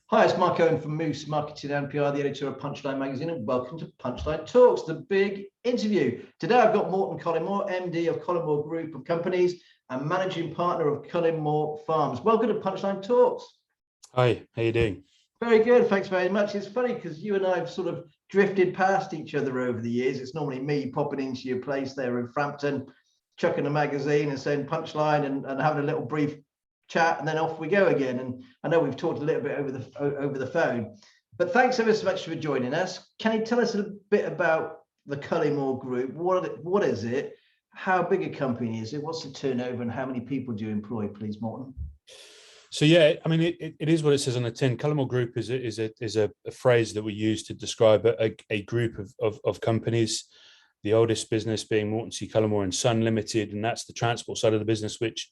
Hi, it's Mark Owen from Moose Marketing and PR, the editor of Punchline magazine, and welcome to Punchline Talks, the big interview. Today I've got Moreton Cullimore, MD of Cullimore Group of Companies and managing partner of Cullimore Farms. Welcome to Punchline Talks. Hi, how you doing? Very good, thanks very much. It's funny because you and I have sort of drifted past each other over the years. It's normally me popping into your place there in Frampton, chucking a magazine and saying Punchline and having a little brief chat, and then off we go again. And I know we've talked a little bit over the phone, but thanks ever so much for joining us. Can you tell us a bit about the Cullimore Group? What is it? How big a company is it? What's the turnover, and how many people do you employ, please, Morton? So yeah, I mean, it is what it says on the tin. Cullimore Group is a phrase that we use to describe a group of companies. The oldest business being Morton Cullimore and Son Limited, and that's the transport side of the business, which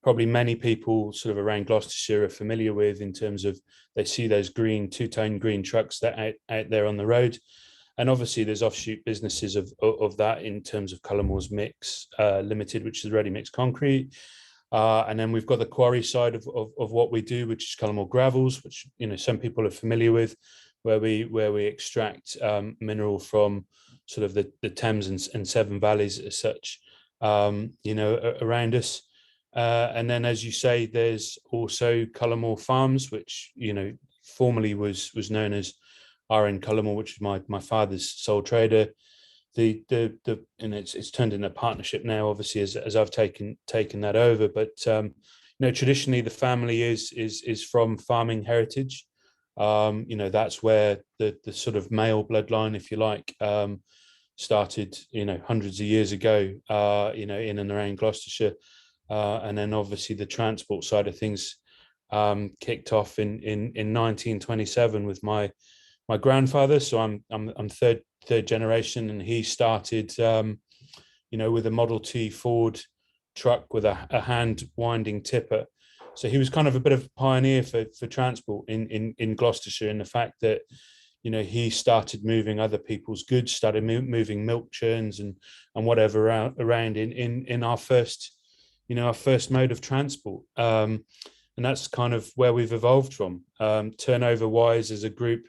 probably many people sort of around Gloucestershire are familiar with, in terms of they see those green two-tone green trucks that out there on the road. And obviously there's offshoot businesses of that in terms of Cullimore's Mix Limited, which is ready mix concrete. And then we've got the quarry side of what we do, which is Cullimore Gravels, which some people are familiar with, where we extract mineral from sort of the Thames and Severn valleys as such, around us. And then, as you say, there's also Cullimore Farms, which formerly was known as RN Cullimore, which is my father's sole trader. And it's turned into a partnership now, obviously, as I've taken that over. But traditionally the family is from farming heritage. That's where the sort of male bloodline, if you like, started hundreds of years ago, in and around Gloucestershire. And then obviously the transport side of things kicked off in 1927 with my grandfather. So I'm third generation, and he started with a Model T Ford truck with a hand winding tipper. So he was kind of a bit of a pioneer for transport in Gloucestershire, in the fact that he started moving other people's goods, started moving milk churns and whatever around in our first mode of transport. And that's kind of where we've evolved from. Turnover wise as a group,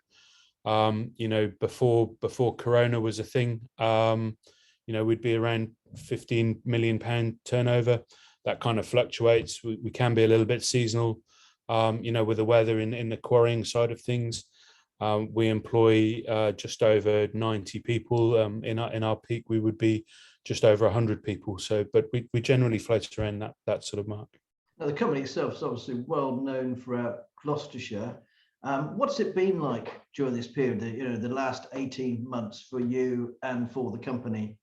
before Corona was a thing, we'd be around £15 million turnover. That kind of fluctuates. We can be a little bit seasonal, with the weather in the quarrying side of things. We employ just over 90 people. In our peak, we would be just over 100 people. So, but we generally float around that sort of mark. Now, the company itself is obviously well known throughout Gloucestershire. What's it been like during this period, the last 18 months for you and for the company?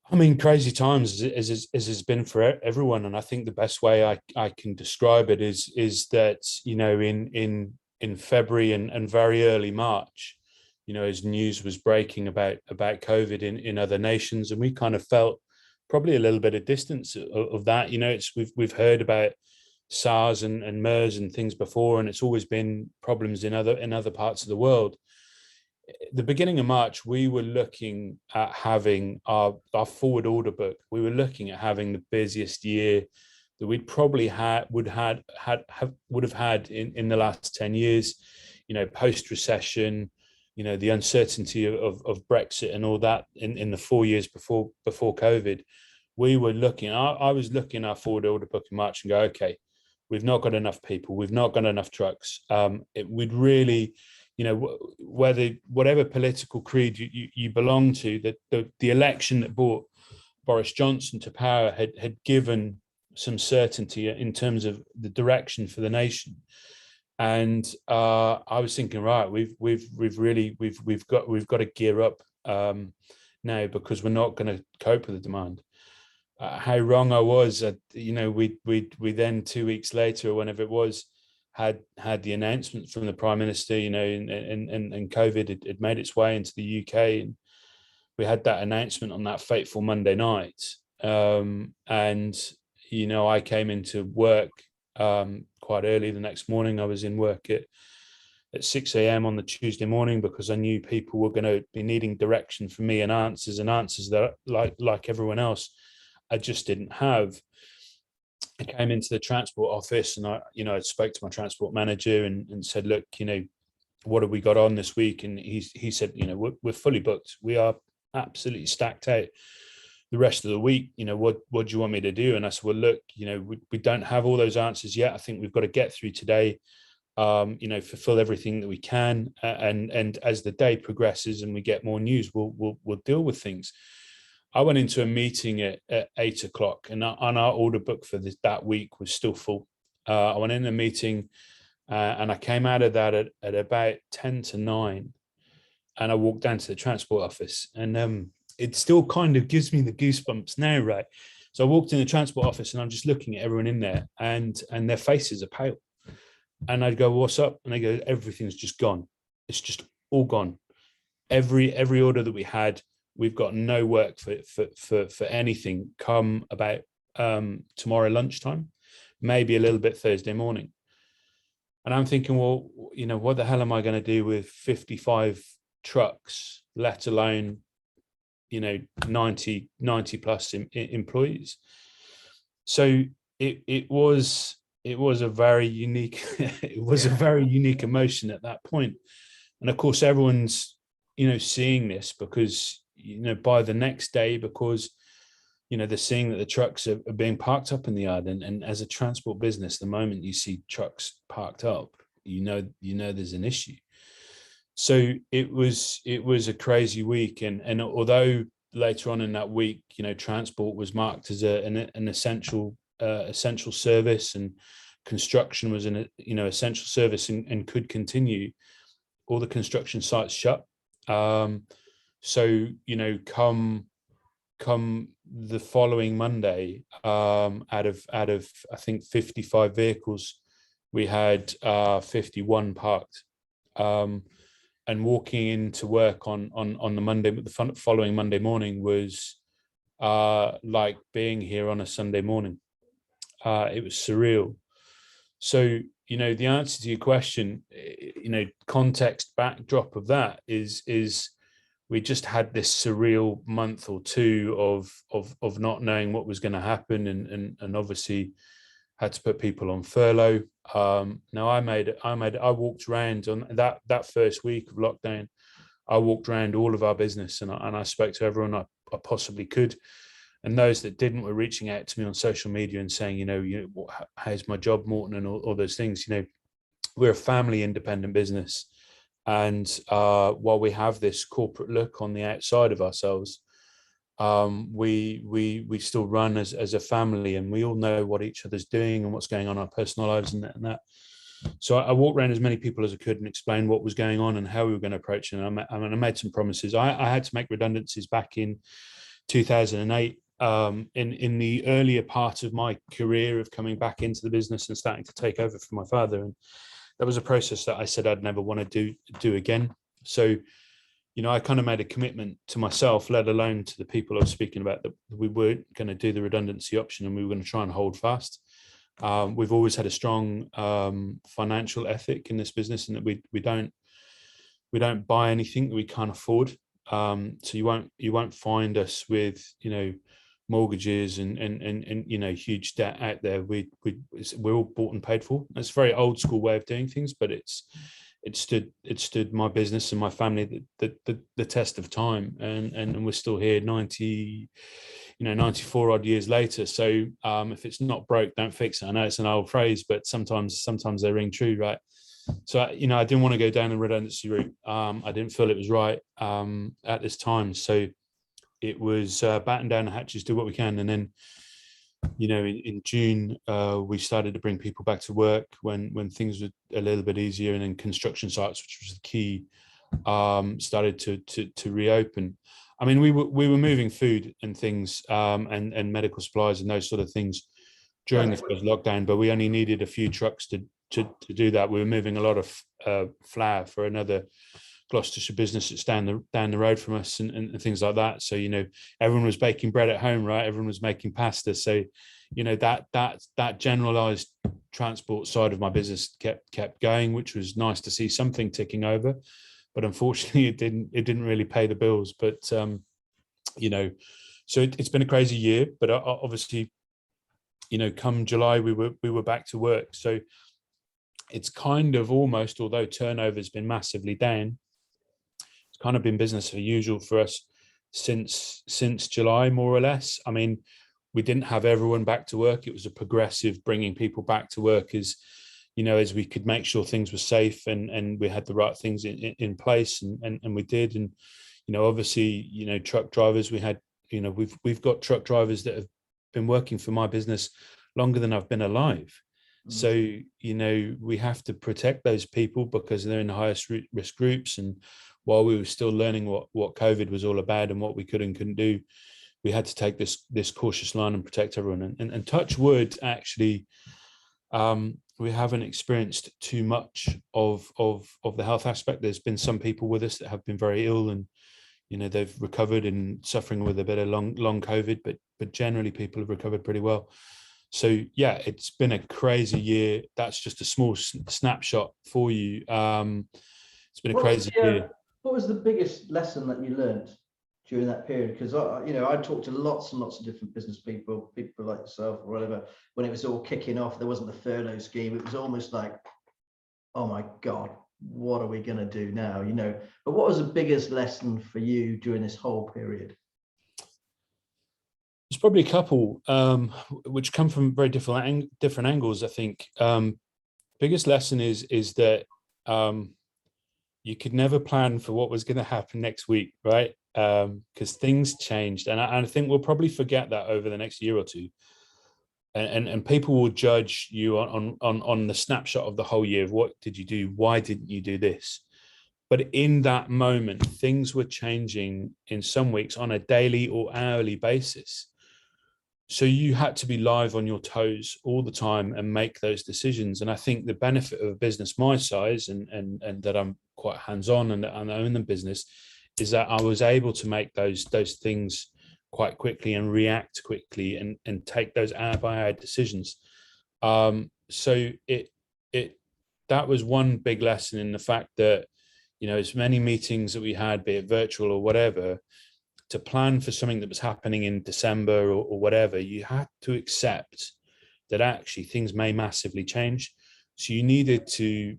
I mean, crazy times as it's been for everyone. And I think the best way I can describe it is that, in February and very early March, as news was breaking about COVID in other nations, and we kind of felt probably a little bit of distance of that. We've heard about SARS and MERS and things before, and it's always been problems in other parts of the world. The beginning of March, we were looking at having our forward order book. We were looking at having the busiest year that we'd probably would have had in the last 10 years, post recession, the uncertainty of Brexit and all that in the 4 years before COVID. We were looking, I was looking at our forward order book in March and go, okay, we've not got enough people, we've not got enough trucks. We'd really, whatever political creed you belong to, that the election that brought Boris Johnson to power had given some certainty in terms of the direction for the nation. And I was thinking, right, we've got to gear up now, because we're not going to cope with the demand. How wrong I was. We then 2 weeks later, or whenever it was, had the announcement from the Prime Minister, and COVID had made its way into the UK, and we had that announcement on that fateful Monday night. And I came into work quite early the next morning. I was in work at 6 a.m. on the Tuesday morning, because I knew people were going to be needing direction from me and answers that, like everyone else, I just didn't have. I came into the transport office and I spoke to my transport manager and said, look, what have we got on this week? And he said, we're fully booked. We are absolutely stacked out the rest of the week. What do you want me to do? And I said, well, look, we don't have all those answers yet. I think we've got to get through today, fulfill everything that we can. And as the day progresses and we get more news, we'll deal with things. I went into a meeting at 8 o'clock and our order book for that week was still full. I went in a meeting and I came out of that at about 10 to 9 and I walked down to the transport office and it still kind of gives me the goosebumps now, right? So I walked in the transport office and I'm just looking at everyone in there and their faces are pale. And I'd go, what's up? And they go, everything's just gone. It's just all gone. Every order that we had, we've got no work for anything come about tomorrow lunchtime, maybe a little bit Thursday morning. And I'm thinking, well, what the hell am I going to do with 55 trucks, let alone, 90 plus employees? So it was a very unique, a very unique emotion at that point. And of course, everyone's, seeing this because, by the next day, because, they're seeing that the trucks are being parked up in the yard. And as a transport business, the moment you see trucks parked up, there's an issue. So it was a crazy week. And although later on in that week, transport was marked as an essential service and construction was an essential service and could continue, all the construction sites shut. So come the following Monday, out of I think 55 vehicles, we had 51 parked. And walking into work on the Monday, but the following Monday morning was like being here on a Sunday morning. It was surreal. So, the answer to your question, context backdrop of that is we just had this surreal month or two of not knowing what was going to happen and obviously had to put people on furlough. Now I walked around on that first week of lockdown. I walked around all of our business and I spoke to everyone I possibly could. And those that didn't were reaching out to me on social media and saying, how's my job, Morton, and all those things. We're a family independent business. And while we have this corporate look on the outside of ourselves, we still run as a family, and we all know what each other's doing and what's going on in our personal lives and that. So I walked around as many people as I could and explained what was going on and how we were going to approach it. And I made some promises. I had to make redundancies back in 2008. In the earlier part of my career of coming back into the business and starting to take over for my father, and that was a process that I said I'd never want to do again. So, I kind of made a commitment to myself, let alone to the people I was speaking about, that we weren't going to do the redundancy option and we were going to try and hold fast. We've always had a strong financial ethic in this business, and that we don't buy anything that we can't afford. So you won't find us with mortgages and huge debt out there. We're all bought and paid for. It's a very old school way of doing things, but it stood my business and my family the test of time, and we're still here 94 odd years later. So if it's not broke, don't fix it. I know it's an old phrase, but sometimes they ring true, right? So I didn't want to go down the redundancy route. I didn't feel it was right at this time. So it was batten down the hatches, do what we can. And then, in June, we started to bring people back to work when things were a little bit easier, and then construction sites, which was the key, started to reopen. I mean, we were moving food and things, and medical supplies and those sort of things during the first lockdown, but we only needed a few trucks to do that. We were moving a lot of flour for another Gloucestershire business that's down the road from us and things like that. So, everyone was baking bread at home, right? Everyone was making pasta. So, that generalized transport side of my business kept going, which was nice to see something ticking over. But unfortunately, it didn't really pay the bills. But, so it's been a crazy year, but obviously come July, we were back to work. So it's kind of almost, although turnover has been massively down, it's kind of been business as usual for us since July, more or less. I mean, we didn't have everyone back to work. It was a progressive bringing people back to work as we could make sure things were safe and we had the right things in place, and we did. And obviously, truck drivers, we had, we've got truck drivers that have been working for my business longer than I've been alive. So we have to protect those people because they're in the highest risk groups. And while we were still learning what COVID was all about and what we could and couldn't do, we had to take this cautious line and protect everyone. And touch wood, actually, we haven't experienced too much of the health aspect. There's been some people with us that have been very ill, and they've recovered and suffering with a bit of long COVID, but generally people have recovered pretty well. So yeah, it's been a crazy year. That's just a small snapshot for you. It's been a crazy year. What was the biggest lesson that you learned during that period? Because I talked to lots and lots of different business people like yourself or whatever. When it was all kicking off, there wasn't the furlough scheme. It was almost like, oh my God, what are we going to do now? But what was the biggest lesson for you during this whole period? There's probably a couple which come from very different angles. I think biggest lesson is that you could never plan for what was going to happen next week, right? Because things changed, and I think we'll probably forget that over the next year or two, and people will judge you on the snapshot of the whole year of what did you do, why didn't you do this. But in that moment, things were changing in some weeks on a daily or hourly basis. So you had to be live on your toes all the time and make those decisions. And I think the benefit of a business my size and that I'm quite hands-on and I own the business is that I was able to make those things quite quickly and react quickly and take those hour by hour decisions. So that was one big lesson in the fact that, as many meetings that we had, be it virtual or whatever, to plan for something that was happening in December or whatever, you had to accept that actually things may massively change. So you needed to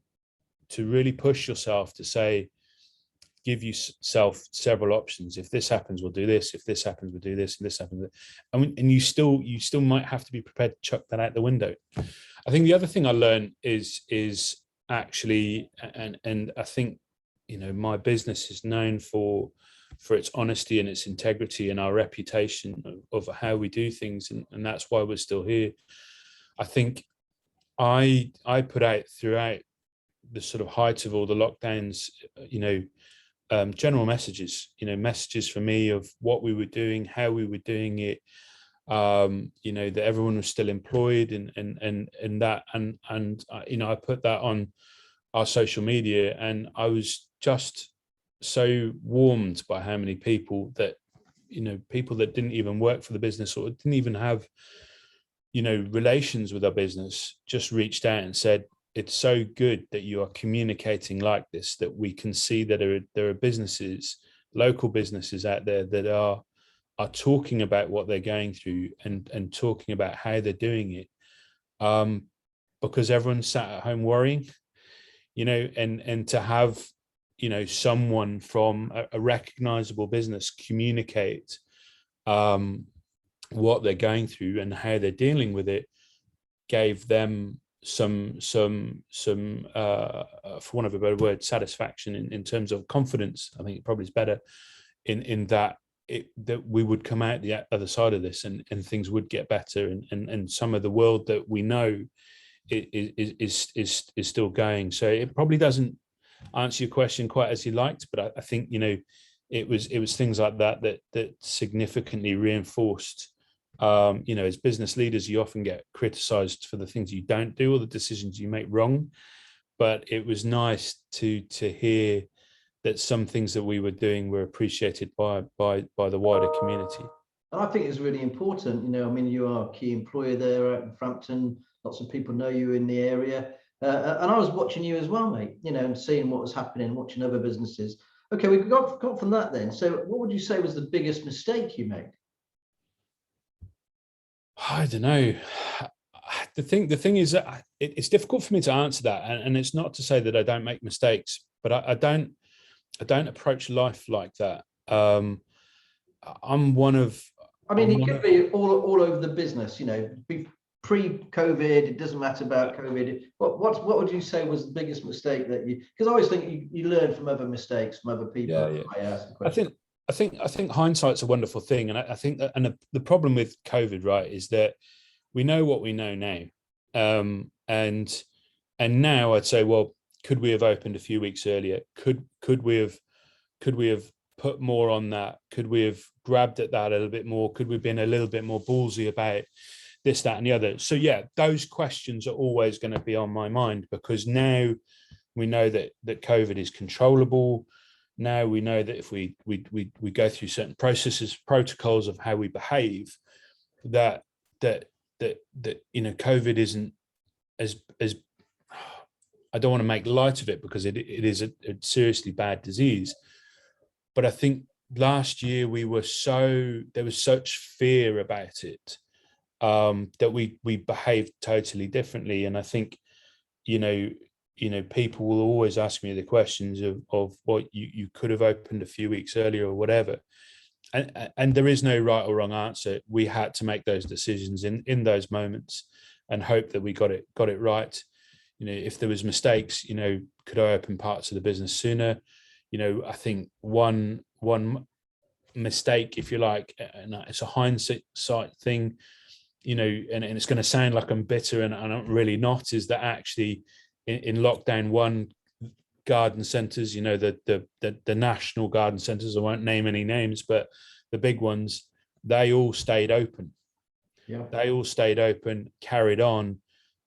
really push yourself to say, give yourself several options. If this happens, we'll do this. If this happens, we'll do this. And this happens, and you still might have to be prepared to chuck that out the window. I think the other thing I learned is actually, and I think, my business is known for its honesty and its integrity and our reputation of how we do things, and that's why we're still here. I think I put out throughout the sort of height of all the lockdowns, general messages, messages for me of what we were doing, how we were doing it, that everyone was still employed and that, I put that on our social media, and I was just so warmed by how many people that didn't even work for the business or didn't even have relations with our business just reached out and said, it's so good that you are communicating like this, that we can see that there are businesses, local businesses out there that are talking about what they're going through and talking about how they're doing it, because everyone's sat at home worrying, and to have someone from a recognizable business communicate what they're going through and how they're dealing with it gave them some for want of a better word, satisfaction in terms of confidence. I think it probably is better in that that we would come out the other side of this and things would get better, and some of the world that we know is still going. So it probably doesn't answer your question quite as you liked, but I think it was things like that significantly reinforced. As business leaders, you often get criticized for the things you don't do or the decisions you make wrong, but it was nice to hear that some things that we were doing were appreciated by the wider community. And I think it's really important. You are a key employer there out in Frampton. Lots of people know you in the area. And I was watching you as well, mate, and seeing what was happening, watching other businesses. Okay, we got from that then. So what would you say was the biggest mistake you made? I don't know. The thing is that it's difficult for me to answer that, and it's not to say that I don't make mistakes, but I don't approach life like that. I'm one of I mean, it could be all over the business, pre-COVID. It doesn't matter about COVID. What would you say was the biggest mistake that you? Because I always think you learn from other mistakes from other people. Yeah. I ask the I question. think hindsight's a wonderful thing, and I think that, and the problem with COVID, right, is that we know what we know now, and now I'd say, well, could we have opened a few weeks earlier? Could we have put more on that? Could we have grabbed at that a little bit more? Could we have been a little bit more ballsy about this, that, and the other? So yeah, those questions are always going to be on my mind, because now we know that COVID is controllable. Now we know that if we go through certain processes, protocols of how we behave, that COVID isn't as I don't want to make light of it, because it is a seriously bad disease. But I think last year there was such fear about it, that we behaved totally differently. And I think, people will always ask me the questions of what you could have opened a few weeks earlier or whatever. And there is no right or wrong answer. We had to make those decisions in those moments and hope that we got it right. If there was mistakes, could I open parts of the business sooner? I think one mistake, if you like, and it's a hindsight thing, and it's going to sound like I'm bitter, and I'm really not, is that actually in lockdown one, garden centres, the national garden centres, I won't name any names, but the big ones, they all stayed open. Yeah. They all stayed open, carried on.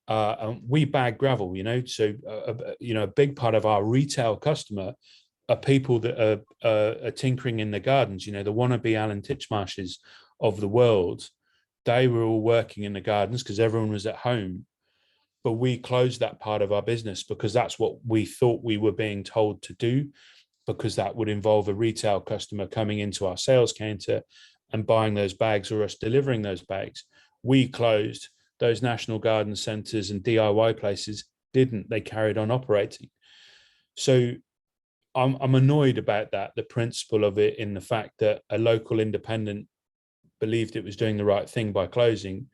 And we bag gravel, so a big part of our retail customer are people that are tinkering in the gardens, the wannabe Alan Titchmarshes of the world. They were all working in the gardens because everyone was at home. But we closed that part of our business because that's what we thought we were being told to do, because that would involve a retail customer coming into our sales counter and buying those bags, or us delivering those bags. We closed. Those national garden centres and DIY places didn't. They carried on operating. So I'm annoyed about that, the principle of it, in the fact that a local independent believed it was doing the right thing by closing,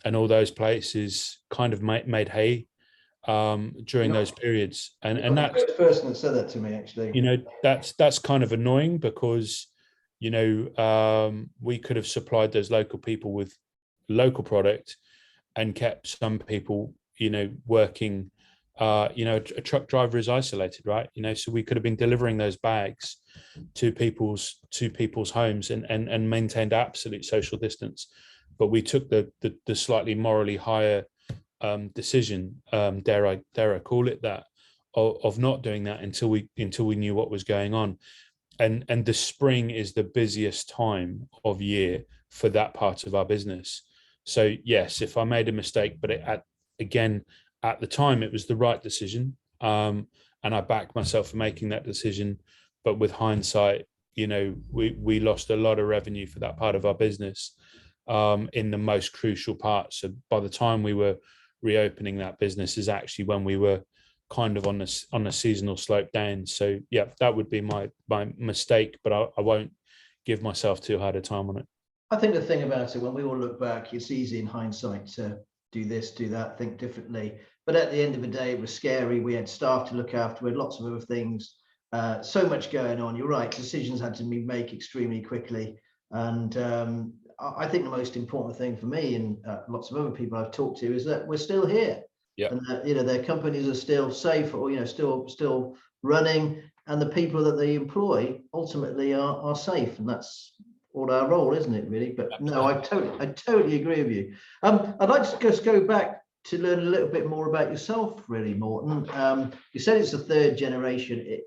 and all those places kind of made hay during those periods. And that's the first person that said that to me, actually. That's kind of annoying, because we could have supplied those local people with local product and kept some people working. A truck driver is isolated, right? So we could have been delivering those bags to people's homes and maintained absolute social distance. But we took the slightly morally higher decision, dare I call it that, of not doing that until we knew what was going on. And the spring is the busiest time of year for that part of our business. So yes, if I made a mistake, but at the time it was the right decision, and I backed myself for making that decision. But with hindsight, we lost a lot of revenue for that part of our business, in the most crucial part. So by the time we were reopening that business is actually when we were kind of on a seasonal slope down. So yeah, that would be my mistake, but I won't give myself too hard a time on it. I think the thing about it, when we all look back, it's easy in hindsight to do this, do that, think differently. But at the end of the day, it was scary. We had staff to look after. We had lots of other things. So much going on. You're right. Decisions had to be made extremely quickly. And I think the most important thing for me and lots of other people I've talked to is that we're still here. Yeah. And that, their companies are still safe, or still running, and the people that they employ ultimately are safe. And that's all our role, isn't it, really? But no, I totally agree with you. I'd like to just go back to learn a little bit more about yourself, really, Morton. You said it's the third generation.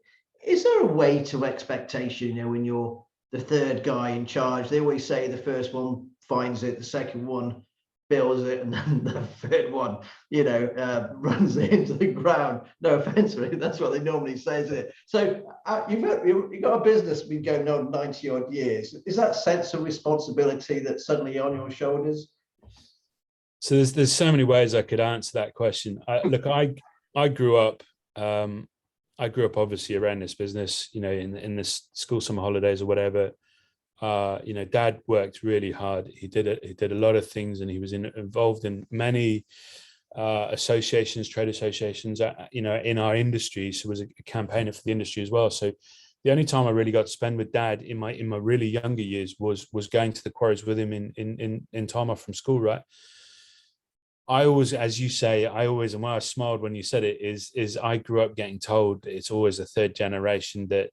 Is there a way to expectation, when you're the third guy in charge? They always say the first one finds it, the second one builds it, and then the third one, runs it into the ground. No offense, really, that's what they normally say, isn't it? So you've got a business been going on 90 odd years. Is that sense of responsibility that's suddenly on your shoulders? So there's so many ways I could answer that question. I grew up. I grew up obviously around this business, in this school summer holidays or whatever. Dad worked really hard. He did a lot of things, and he was involved in many associations, trade associations, in our industry. So was a campaigner for the industry as well. So the only time I really got to spend with Dad in my really younger years was going to the quarries with him in time off from school, right? I always, as you say, and why I smiled when you said it is I grew up getting told it's always a third generation that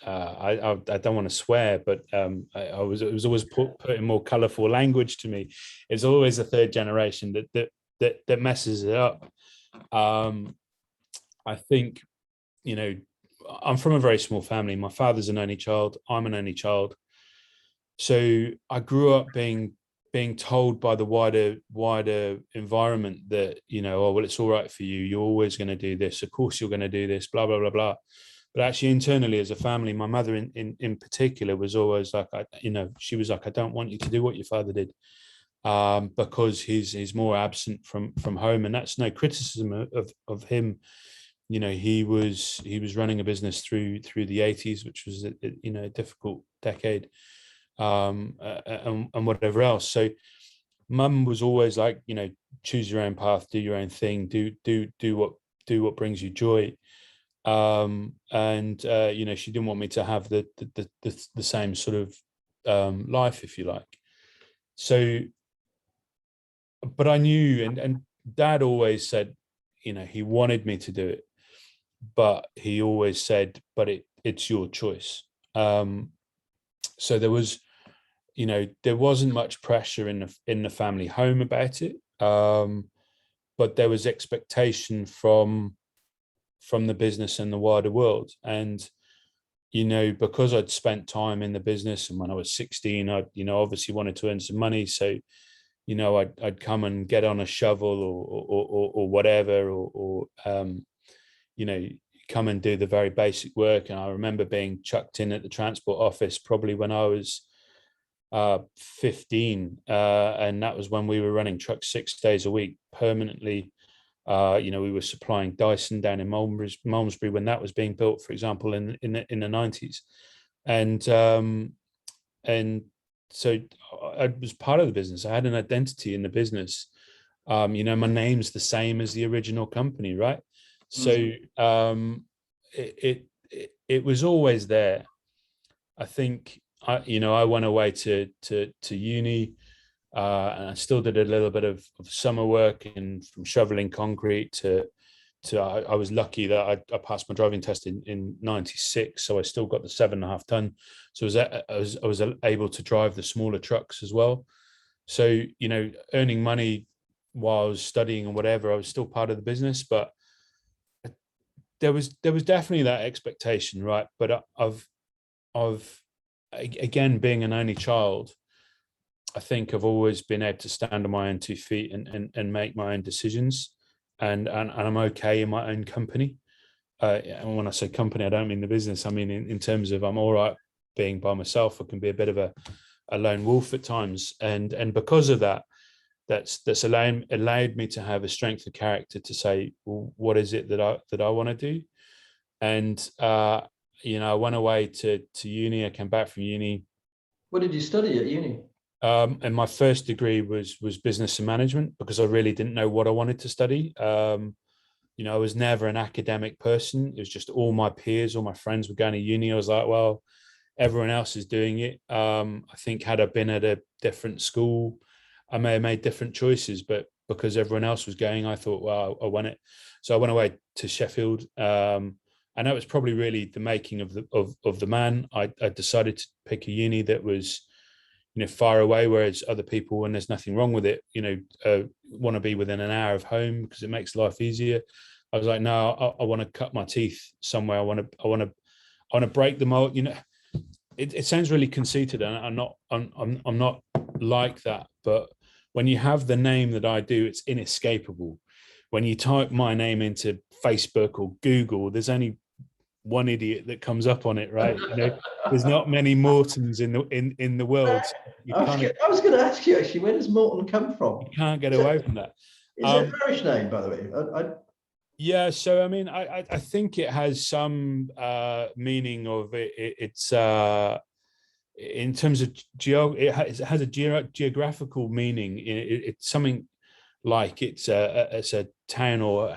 I don't want to swear, but it was always put in more colourful language to me. It's always a third generation that messes it up. I think, I'm from a very small family. My father's an only child. I'm an only child. So I grew up being told by the wider environment that, oh, well, it's all right for you. You're always going to do this. Of course, you're going to do this, blah, blah, blah, blah. But actually internally as a family, my mother in particular was always like, she was like, I don't want you to do what your father did, because he's more absent from home. And that's no criticism of him. He was running a business through the 80s, which was a difficult decade, and whatever else. So mum was always like, choose your own path, do your own thing, do what brings you joy. And she didn't want me to have the same sort of life, if you like. So, but I knew, and Dad always said, he wanted me to do it, but he always said, but it's your choice. So there was, there wasn't much pressure in the family home about it, but there was expectation from the business and the wider world. And because I'd spent time in the business, and when I was 16, I obviously wanted to earn some money. So I'd come and get on a shovel or whatever, or come and do the very basic work. And I remember being chucked in at the transport office probably when I was 15, and that was when we were running trucks 6 days a week permanently. We were supplying Dyson down in Malmesbury when that was being built, for example, in the 90s. And so I was part of the business. I had an identity in the business. My name's the same as the original company, right? So it was always there. I think I went away to uni. And I still did a little bit of summer work, and from shoveling concrete to I was lucky that I passed my driving test in 96, so I still got the 7.5 ton. So I was able to drive the smaller trucks as well. So earning money while I was studying and whatever, I was still part of the business, but there was definitely that expectation, right? But of again, being an only child, I think I've always been able to stand on my own 2 feet and make my own decisions, and I'm okay in my own company. And when I say company, I don't mean the business. I mean in terms of I'm all right being by myself. I can be a bit of a lone wolf at times, and because of that, that's allowed me to have a strength of character to say, well, what is it that I want to do? And I went away to uni. I came back from uni. What did you study at uni? And my first degree was business and management, because I really didn't know what I wanted to study. I was never an academic person. It was just all my peers, all my friends were going to uni. I was like, well, everyone else is doing it. I think had I been at a different school, I may have made different choices, but because everyone else was going, I thought, well, I want it. So I went away to Sheffield. And that was probably really the making of the man. I decided to pick a uni that was far away, whereas other people, and there's nothing wrong with it, want to be within an hour of home because it makes life easier. I was like, no, I want to cut my teeth somewhere. I want to break the mold. It sounds really conceited, and I'm not like that. But when you have the name that I do, it's inescapable. When you type my name into Facebook or Google, there's only one idiot that comes up on it, right? There's not many Mortons in the world. So I was going to ask you actually, where does Morton come from? You can't get away from that. Is it a parish name, by the way? Yeah, so I mean, I think it has some meaning of it. It's in terms of it has a geographical meaning. It's something like it's a town or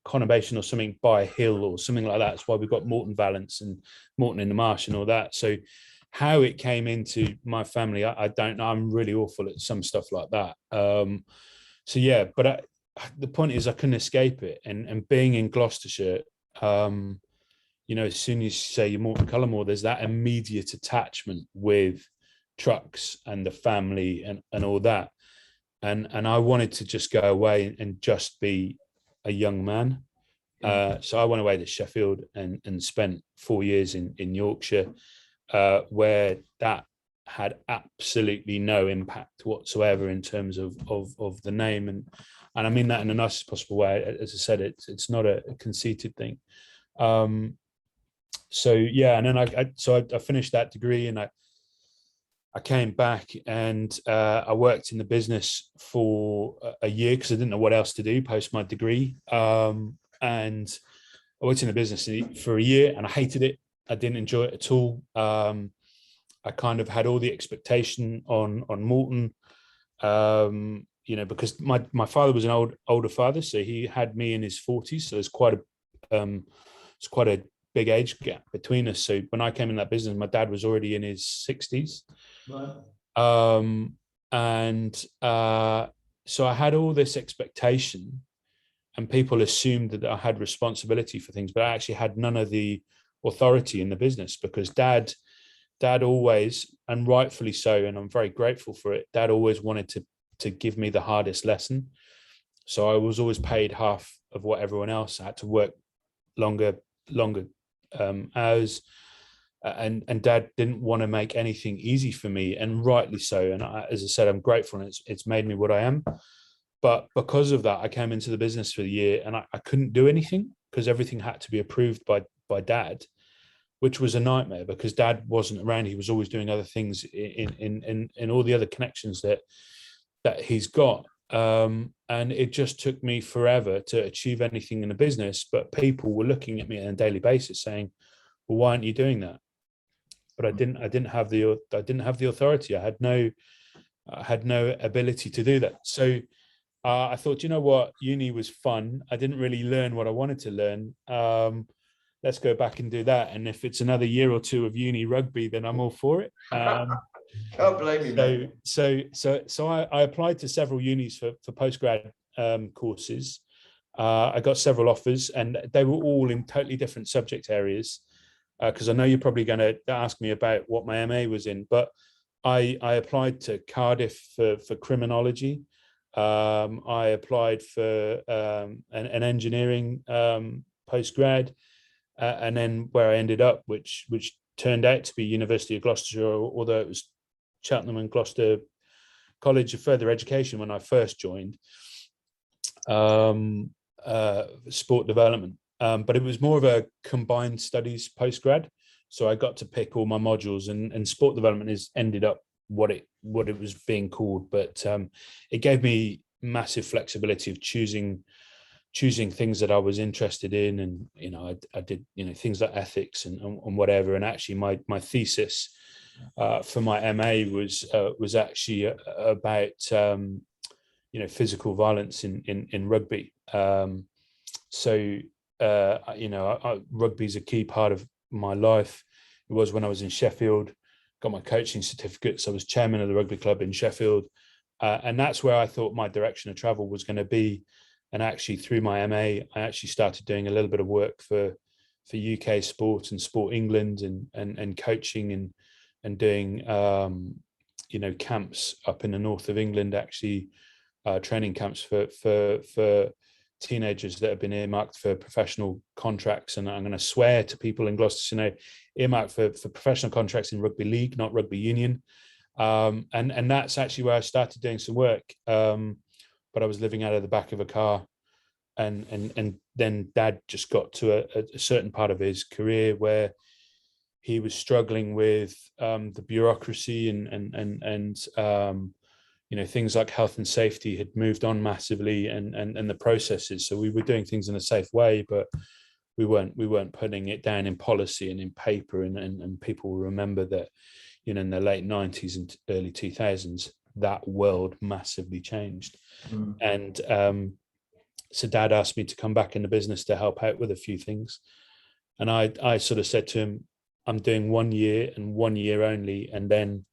conurbation or something by a hill or something like that. That's why we've got Moreton Valence and Moreton in the Marsh and all that. So how it came into my family, I don't know. I'm really awful at some stuff like that. So yeah, but the point is I couldn't escape it. And being in Gloucestershire, as soon as you say you're Moreton Cullimore, there's that immediate attachment with trucks and the family and all that. And I wanted to just go away and just be a young man. So I went away to Sheffield and spent 4 years in Yorkshire, where that had absolutely no impact whatsoever in terms of the name. And I mean that in the nicest possible way. As I said, it's not a conceited thing. So yeah, and then I finished that degree and I came back and I worked in the business for a year because I didn't know what else to do post my degree. And I worked in the business for a year and I hated it. I didn't enjoy it at all. I kind of had all the expectation on Moreton, because my father was an older father, so he had me in his 40s. So there's quite a big age gap between us. So when I came in that business, my dad was already in his 60s. Right. So I had all this expectation, and people assumed that I had responsibility for things, but I actually had none of the authority in the business because dad always, and rightfully so, and I'm very grateful for it, dad always wanted to give me the hardest lesson. So I was always paid half of what everyone else. I had to work longer hours, and dad didn't want to make anything easy for me, and rightly so. And as I said, I'm grateful, and it's made me what I am. But because of that, I came into the business for the year and I couldn't do anything because everything had to be approved by dad, which was a nightmare because dad wasn't around. He was always doing other things in all the other connections that he's got. And it just took me forever to achieve anything in the business. But people were looking at me on a daily basis saying, well, why aren't you doing that? But I didn't have the authority. I had no ability to do that. So I thought, you know what, uni was fun. I didn't really learn what I wanted to learn. Let's go back and do that. And if it's another year or two of uni rugby, then I'm all for it. Can't blame you, mate. So I applied to several unis for postgrad courses. I got several offers, and they were all in totally different subject areas. Because I know you're probably going to ask me about what my MA was in, but I applied to Cardiff for criminology. I applied for an engineering postgrad, and then where I ended up, which turned out to be University of Gloucestershire, although it was Cheltenham and Gloucester College of Further Education when I first joined, sport development. But it was more of a combined studies postgrad. So I got to pick all my modules, and sport development has ended up what it was being called. But it gave me massive flexibility of choosing things that I was interested in. And, I did, things like ethics and whatever. And actually my thesis for my MA was actually about, physical violence in rugby. Rugby is a key part of my life. It was when I was in Sheffield, got my coaching certificates. I was chairman of the rugby club in Sheffield. And that's where I thought my direction of travel was going to be. And actually through my MA, I actually started doing a little bit of work for UK Sport and Sport England and coaching and doing, camps up in the north of England, actually training camps for teenagers that have been earmarked for professional contracts. And I'm going to swear to people in Gloucestershire, earmarked for professional contracts in rugby league, not rugby union. And that's actually where I started doing some work. But I was living out of the back of a car and then Dad just got to a certain part of his career where he was struggling with the bureaucracy and things like health and safety had moved on massively, and the processes. So we were doing things in a safe way, but we weren't putting it down in policy and in paper, and people will remember that, in the late 90s and early 2000s, that world massively changed. And so Dad asked me to come back in the business to help out with a few things, and I sort of said to him, I'm doing 1 year and 1 year only, and then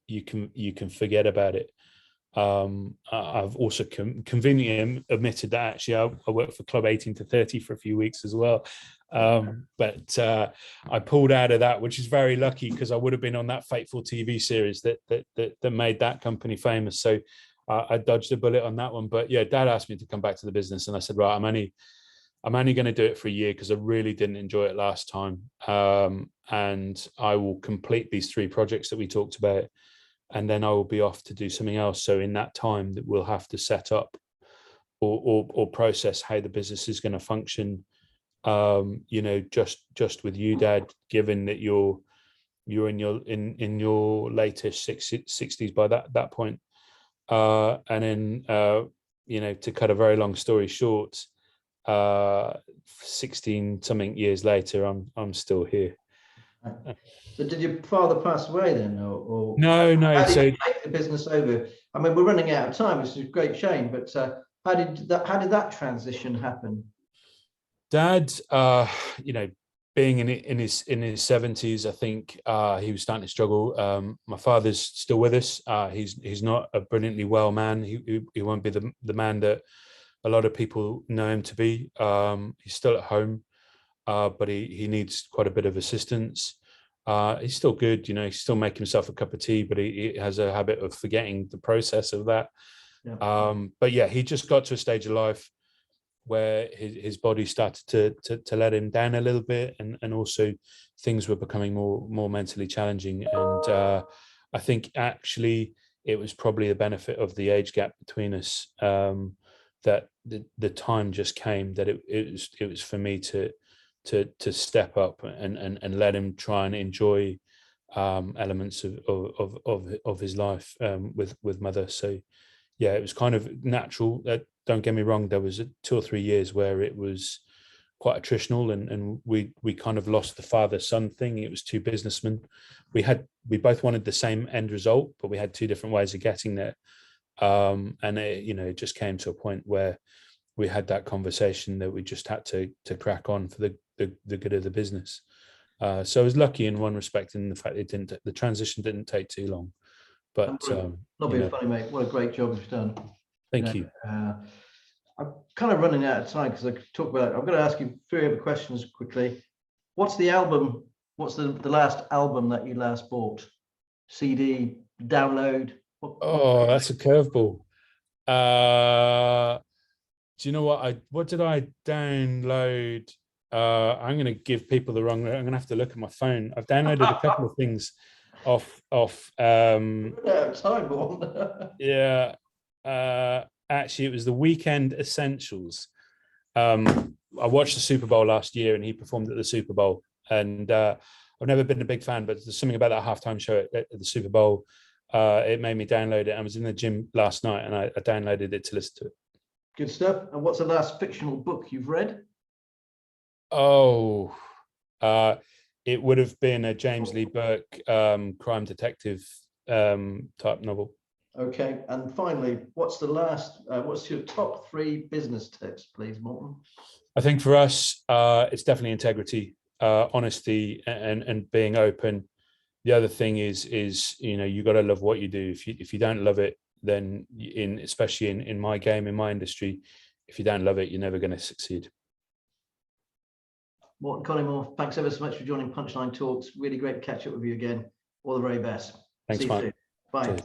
you can forget about it. I've also conveniently admitted that actually I worked for Club 18 to 30 for a few weeks as well. But I pulled out of that, which is very lucky, because I would have been on that fateful TV series that made that company famous. So I dodged a bullet on that one. But yeah, Dad asked me to come back to the business, and I said, right, I'm only going to do it for a year because I really didn't enjoy it last time. And I will complete these 3 projects that we talked about, and then I will be off to do something else. So in that time, that we'll have to set up or process how the business is going to function. Just with you, Dad, given that you're in your latest 60s by that point, and then to cut a very long story short, 16 something years later, I'm still here. So did your father pass away then, or no? How did So you take the business over? I mean, we're running out of time, which is a great shame. But how did that transition happen? Dad, being in his 70s, I think he was starting to struggle. My father's still with us. He's not a brilliantly well man. He won't be the man that a lot of people know him to be. He's still at home, but he needs quite a bit of assistance. He's still good, he's still making himself a cup of tea, but he has a habit of forgetting the process of that. Yeah. But yeah, he just got to a stage of life where his body started to let him down a little bit, and also things were becoming more mentally challenging. And I think actually it was probably the benefit of the age gap between us, that the time just came that it was for me to step up and let him try and enjoy elements of his life with Mother. So yeah, it was kind of natural. Don't get me wrong, there was 2 or 3 years where it was quite attritional, and we kind of lost the father-son thing. It was 2 businessmen. We both wanted the same end result, but we had 2 different ways of getting there. And it just came to a point where we had that conversation that we just had to crack on for the good of the business. So I was lucky in one respect, in the fact the transition didn't take too long. But not being funny, mate. What a great job you've done. Thank you. I'm kind of running out of time because I could talk about it. I'm going to ask you 3 other questions quickly. What's the album? What's the last album that you last bought? CD, download? That's a curveball. Do you know what did I download? I'm going to give people the wrong. I'm going to have to look at my phone. I've downloaded a couple of things off. Time Yeah. Actually, it was the Weekend Essentials. I watched the Super Bowl last year, and he performed at the Super Bowl. And I've never been a big fan, but there's something about that halftime show at the Super Bowl. It made me download it. I was in the gym last night, and I downloaded it to listen to it. Good stuff. And what's the last fictional book you've read? It would have been a James Lee Burke crime detective type novel. Okay, and finally, what's your top 3 business tips, please, Morton? I think for us, it's definitely integrity, honesty, and being open. The other thing is you got to love what you do. If you don't love it, then especially in my game, in my industry, if you don't love it, you're never going to succeed. Moreton Cullimore, thanks ever so much for joining Punchline Talks. Really great to catch up with you again. All the very best. Thanks, Mike. Bye. Cheers.